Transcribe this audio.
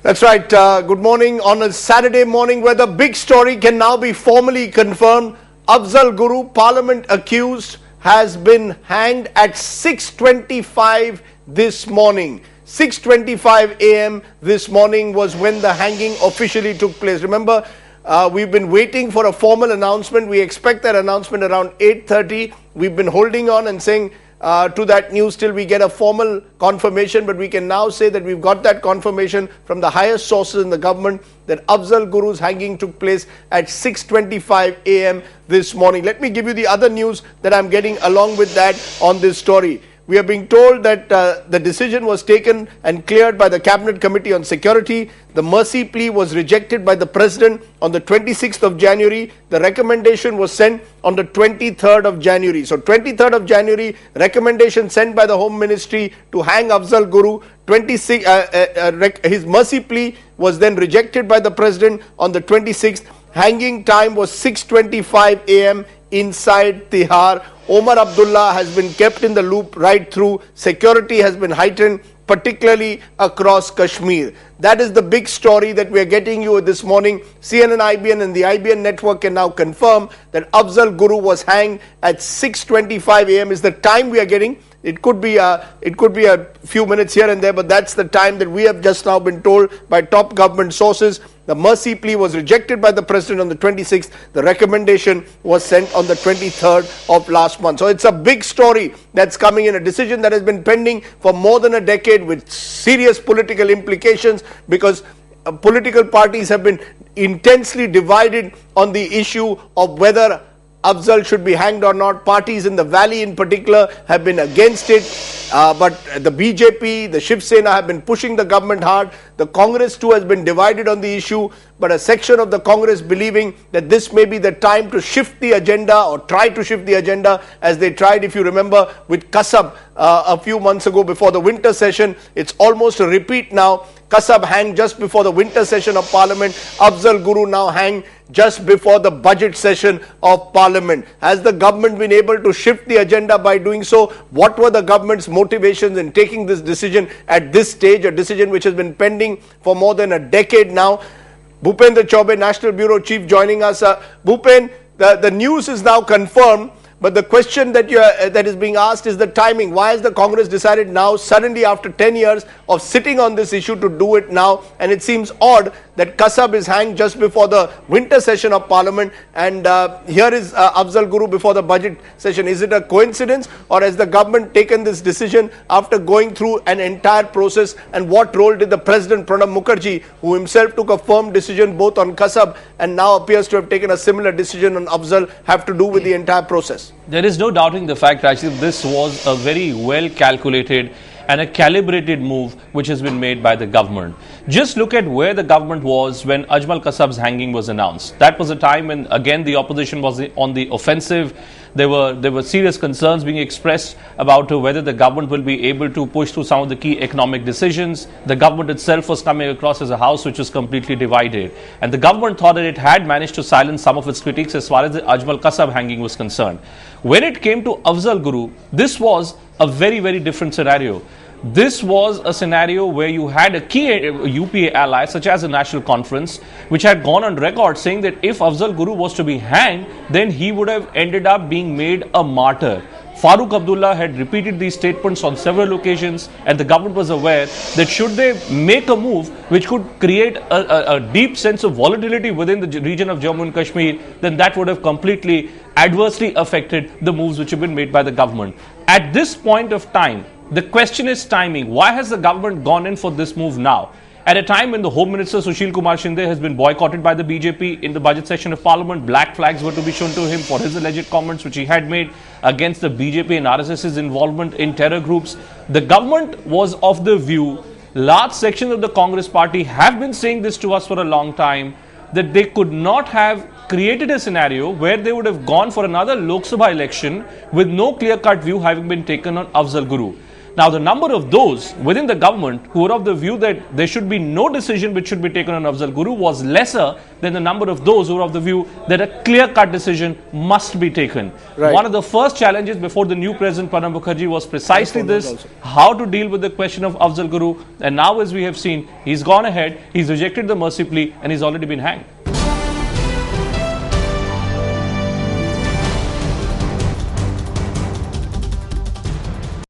That's right. Good morning on a Saturday morning where the big story can now be formally confirmed. Afzal Guru, Parliament accused, has been hanged at 6:25 this morning. 6:25 a.m. this morning was when the hanging officially took place. Remember, we've been waiting for a formal announcement. We expect that announcement around 8:30. We've been holding on and saying to that news till we get a formal confirmation, but we can now say that we've got that confirmation from the highest sources in the government that Afzal Guru's hanging took place at 6:25 a.m. this morning. Let me give you the other news that I'm getting along with that on this story. We are being told that the decision was taken and cleared by the Cabinet Committee on Security. The mercy plea was rejected by the President on the 26th of January. The recommendation was sent on the 23rd of January. So 23rd of January, recommendation sent by the Home Ministry to hang Afzal Guru. His mercy plea was then rejected by the President on the 26th. Hanging time was 6:25 a.m. inside Tihar. Omar Abdullah has been kept in the loop right through. Security has been heightened, particularly across Kashmir. That is the big story that we are getting you this morning. CNN, IBN and the IBN network can now confirm that Afzal Guru was hanged at 6:25 a.m. is the time we are getting. It could be a few minutes here and there, but that's the time that we have just now been told by top government sources. The mercy plea was rejected by the President on the 26th. The recommendation was sent on the 23rd of last month. So it's a big story that's coming in, a decision that has been pending for more than a decade with serious political implications because political parties have been intensely divided on the issue of whether Afzal should be hanged or not. Parties in the valley in particular have been against it, but the BJP, the Shiv Sena have been pushing the government hard. The Congress too has been divided on the issue, but a section of the Congress believing that this may be the time to shift the agenda or try to shift the agenda as they tried, if you remember, with Kasab a few months ago before the winter session. It's almost a repeat now. Kasab hanged just before the winter session of Parliament. Afzal Guru now hanged just before the budget session of Parliament. Has the government been able to shift the agenda by doing so? What were the government's motivations in taking this decision at this stage, a decision which has been pending for more than a decade now? Bhupendra Chaubey, National Bureau Chief, joining us. Bhupen, the news is now confirmed, but the question that is being asked is the timing. Why has the Congress decided now, suddenly after 10 years of sitting on this issue, to do it now? And it seems odd that Kasab is hanged just before the winter session of Parliament, and here is Afzal Guru before the budget session. Is it a coincidence, or has the government taken this decision after going through an entire process? And what role did the President Pranab Mukherjee, who himself took a firm decision both on Kasab and now appears to have taken a similar decision on Afzal, have to do with the entire process? There is no doubting the fact, Rashid, this was a very well calculated and a calibrated move which has been made by the government. Just look at where the government was when Ajmal Kasab's hanging was announced. That was a time when again the opposition was on the offensive. There were serious concerns being expressed about whether the government will be able to push through some of the key economic decisions. The government itself was coming across as a house which was completely divided. And the government thought that it had managed to silence some of its critics as far as the Ajmal Kasab hanging was concerned. When it came to Afzal Guru, this was a very, very different scenario. This was a scenario where you had a key UPA ally such as the National Conference, which had gone on record saying that if Afzal Guru was to be hanged, then he would have ended up being made a martyr. Farooq Abdullah had repeated these statements on several occasions, and the government was aware that should they make a move which could create a deep sense of volatility within the region of Jammu and Kashmir, then that would have completely adversely affected the moves which have been made by the government. At this point of time, the question is timing. Why has the government gone in for this move now? At a time when the Home Minister Sushil Kumar Shinde has been boycotted by the BJP in the budget session of Parliament, black flags were to be shown to him for his alleged comments which he had made against the BJP and RSS's involvement in terror groups. The government was of the view, large sections of the Congress party have been saying this to us for a long time, that they could not have created a scenario where they would have gone for another Lok Sabha election with no clear-cut view having been taken on Afzal Guru. Now, the number of those within the government who were of the view that there should be no decision which should be taken on Afzal Guru was lesser than the number of those who were of the view that a clear-cut decision must be taken. Right. One of the first challenges before the new president Pranab Mukherjee was precisely this, how to deal with the question of Afzal Guru. And now, as we have seen, he's gone ahead, he's rejected the mercy plea and he's already been hanged.